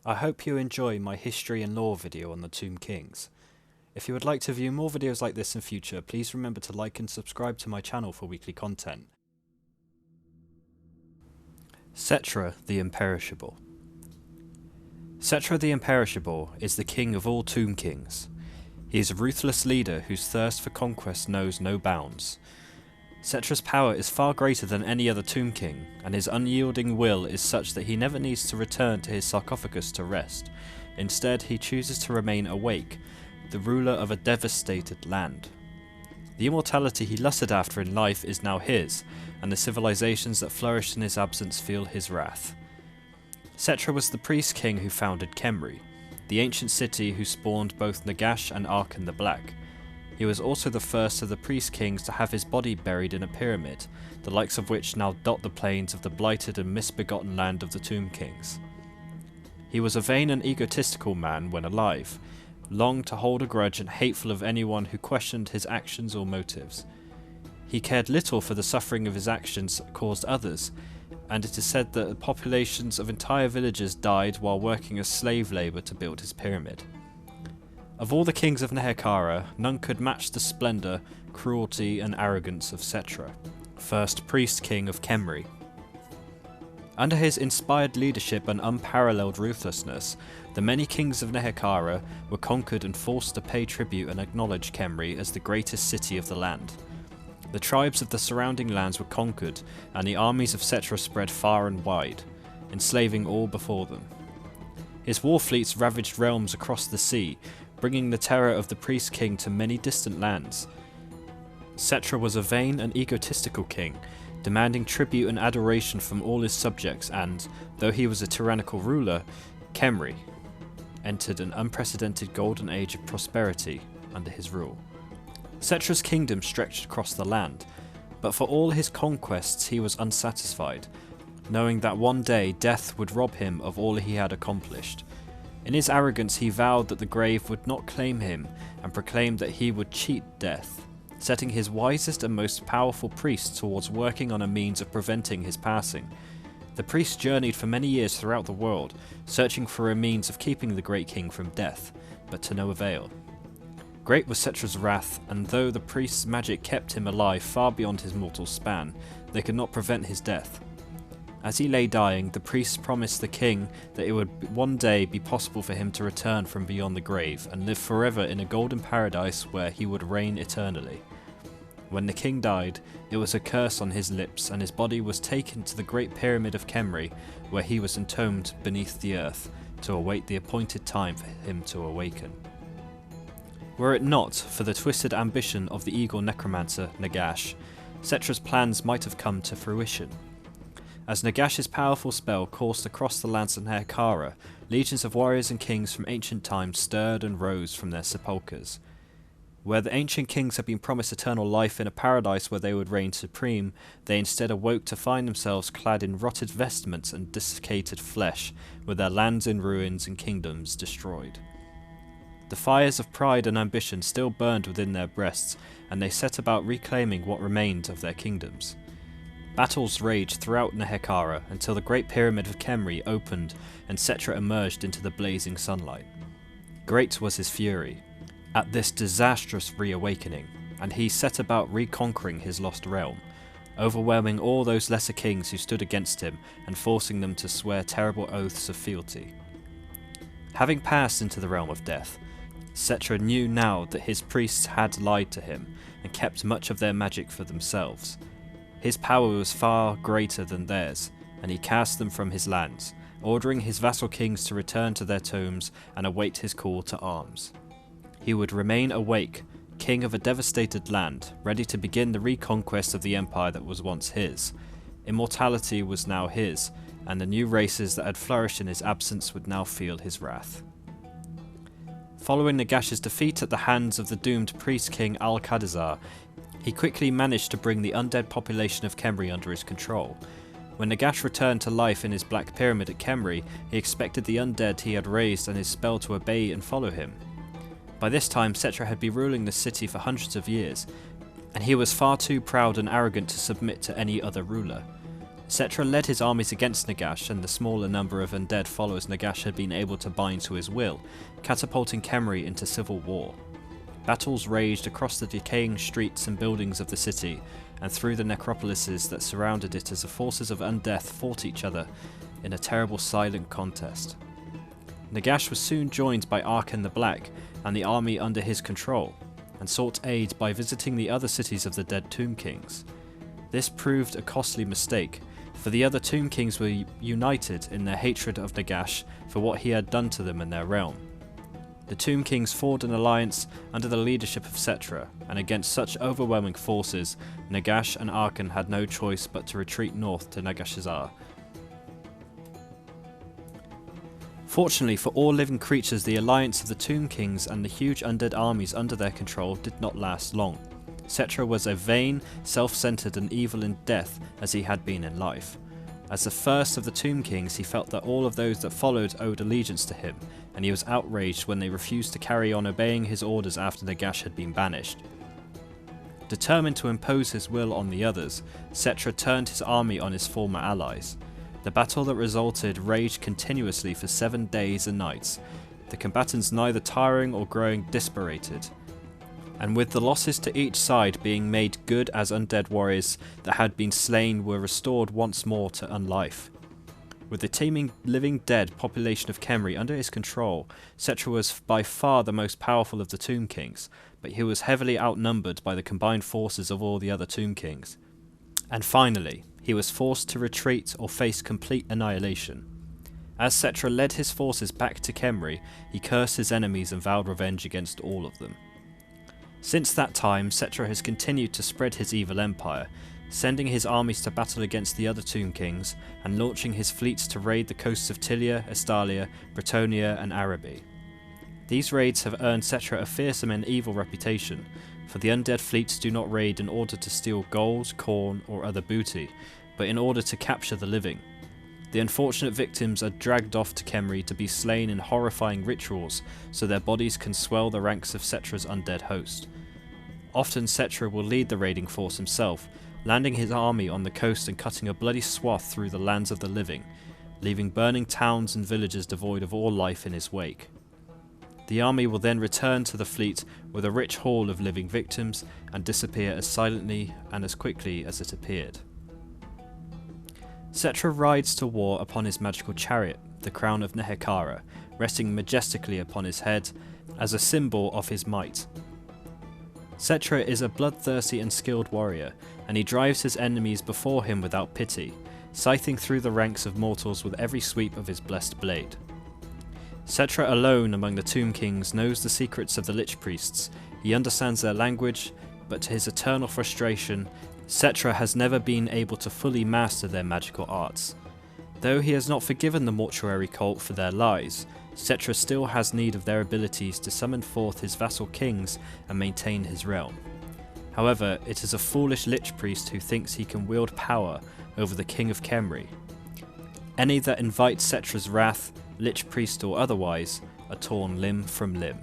I hope you enjoy my history and lore video on the Tomb Kings. If you would like to view more videos like this in future, please remember to like and subscribe to my channel for weekly content. Settra the Imperishable. Settra the Imperishable is the king of all Tomb Kings. He is a ruthless leader whose thirst for conquest knows no bounds. Settra's power is far greater than any other Tomb King, and his unyielding will is such that he never needs to return to his sarcophagus to rest. Instead, he chooses to remain awake, the ruler of a devastated land. The immortality he lusted after in life is now his, and the civilizations that flourished in his absence feel his wrath. Settra was the priest king who founded Khemri, the ancient city who spawned both Nagash and Arkan the Black. He was also the first of the priest kings to have his body buried in a pyramid, the likes of which now dot the plains of the blighted and misbegotten land of the Tomb Kings. He was a vain and egotistical man when alive, longed to hold a grudge and hateful of anyone who questioned his actions or motives. He cared little for the suffering of his actions caused others, and it is said that the populations of entire villages died while working as slave labour to build his pyramid. Of all the kings of Nehekhara, none could match the splendour, cruelty and arrogance of Settra, first priest king of Khemri. Under his inspired leadership and unparalleled ruthlessness, the many kings of Nehekhara were conquered and forced to pay tribute and acknowledge Khemri as the greatest city of the land. The tribes of the surrounding lands were conquered, and the armies of Settra spread far and wide, enslaving all before them. His war fleets ravaged realms across the sea, bringing the terror of the priest king to many distant lands. Settra was a vain and egotistical king, demanding tribute and adoration from all his subjects, and, though he was a tyrannical ruler, Khemri entered an unprecedented golden age of prosperity under his rule. Settra's kingdom stretched across the land, but for all his conquests he was unsatisfied, knowing that one day death would rob him of all he had accomplished. In his arrogance he vowed that the grave would not claim him, and proclaimed that he would cheat death, setting his wisest and most powerful priests towards working on a means of preventing his passing. The priests journeyed for many years throughout the world, searching for a means of keeping the great king from death, but to no avail. Great was Settra's wrath, and though the priest's magic kept him alive far beyond his mortal span, they could not prevent his death. As he lay dying, the priests promised the king that it would one day be possible for him to return from beyond the grave and live forever in a golden paradise where he would reign eternally. When the king died, it was a curse on his lips, and his body was taken to the great pyramid of Khemri, where he was entombed beneath the earth to await the appointed time for him to awaken. Were it not for the twisted ambition of the eagle necromancer Nagash, Settra's plans might have come to fruition. As Nagash's powerful spell coursed across the lands of Nehekhara, legions of warriors and kings from ancient times stirred and rose from their sepulchres. Where the ancient kings had been promised eternal life in a paradise where they would reign supreme, they instead awoke to find themselves clad in rotted vestments and desiccated flesh, with their lands in ruins and kingdoms destroyed. The fires of pride and ambition still burned within their breasts, and they set about reclaiming what remained of their kingdoms. Battles raged throughout Nehekhara until the Great Pyramid of Khemri opened and Settra emerged into the blazing sunlight. Great was his fury at this disastrous reawakening, and he set about reconquering his lost realm, overwhelming all those lesser kings who stood against him and forcing them to swear terrible oaths of fealty. Having passed into the realm of death, Settra knew now that his priests had lied to him and kept much of their magic for themselves. His power was far greater than theirs, and he cast them from his lands, ordering his vassal kings to return to their tombs and await his call to arms. He would remain awake, king of a devastated land, ready to begin the reconquest of the empire that was once his. Immortality was now his, and the new races that had flourished in his absence would now feel his wrath. Following Nagash's defeat at the hands of the doomed priest king Al-Qadazar, he quickly managed to bring the undead population of Khemri under his control. When Nagash returned to life in his black pyramid at Khemri, he expected the undead he had raised and his spell to obey and follow him. By this time, Settra had been ruling the city for hundreds of years, and he was far too proud and arrogant to submit to any other ruler. Settra led his armies against Nagash and the smaller number of undead followers Nagash had been able to bind to his will, catapulting Khemri into civil war. Battles raged across the decaying streets and buildings of the city, and through the necropolises that surrounded it as the forces of undeath fought each other in a terrible silent contest. Nagash was soon joined by Arkan the Black and the army under his control, and sought aid by visiting the other cities of the dead Tomb Kings. This proved a costly mistake, for the other Tomb Kings were united in their hatred of Nagash for what he had done to them in their realm. The Tomb Kings formed an alliance under the leadership of Settra, and against such overwhelming forces, Nagash and Arkan had no choice but to retreat north to Nagashazar. Fortunately for all living creatures, the alliance of the Tomb Kings and the huge undead armies under their control did not last long. Settra was a vain, self-centered and evil in death as he had been in life. As the first of the Tomb Kings, he felt that all of those that followed owed allegiance to him, and he was outraged when they refused to carry on obeying his orders after Nagash had been banished. Determined to impose his will on the others, Settra turned his army on his former allies. The battle that resulted raged continuously for 7 days and nights, the combatants neither tiring or growing dispirited, and with the losses to each side being made good as undead warriors that had been slain were restored once more to unlife. With the teeming living dead population of Khemri under his control, Settra was by far the most powerful of the Tomb Kings, but he was heavily outnumbered by the combined forces of all the other Tomb Kings. And finally, he was forced to retreat or face complete annihilation. As Settra led his forces back to Khemri, he cursed his enemies and vowed revenge against all of them. Since that time, Settra has continued to spread his evil empire, sending his armies to battle against the other Tomb Kings and launching his fleets to raid the coasts of Tilia, Estalia, Bretonnia and Araby. These raids have earned Settra a fearsome and evil reputation, for the undead fleets do not raid in order to steal gold, corn or other booty, but in order to capture the living. The unfortunate victims are dragged off to Khemri to be slain in horrifying rituals so their bodies can swell the ranks of Settra's undead host. Often Settra will lead the raiding force himself, landing his army on the coast and cutting a bloody swath through the lands of the living, leaving burning towns and villages devoid of all life in his wake. The army will then return to the fleet with a rich haul of living victims and disappear as silently and as quickly as it appeared. Settra rides to war upon his magical chariot, the crown of Nehekara, resting majestically upon his head as a symbol of his might. Settra is a bloodthirsty and skilled warrior, and he drives his enemies before him without pity, scything through the ranks of mortals with every sweep of his blessed blade. Settra alone among the Tomb Kings knows the secrets of the Lich Priests. He understands their language, but to his eternal frustration, Settra has never been able to fully master their magical arts. Though he has not forgiven the mortuary cult for their lies, Settra still has need of their abilities to summon forth his vassal kings and maintain his realm. However, it is a foolish Lich Priest who thinks he can wield power over the King of Khemri. Any that invite Settra's wrath, Lich Priest or otherwise, are torn limb from limb.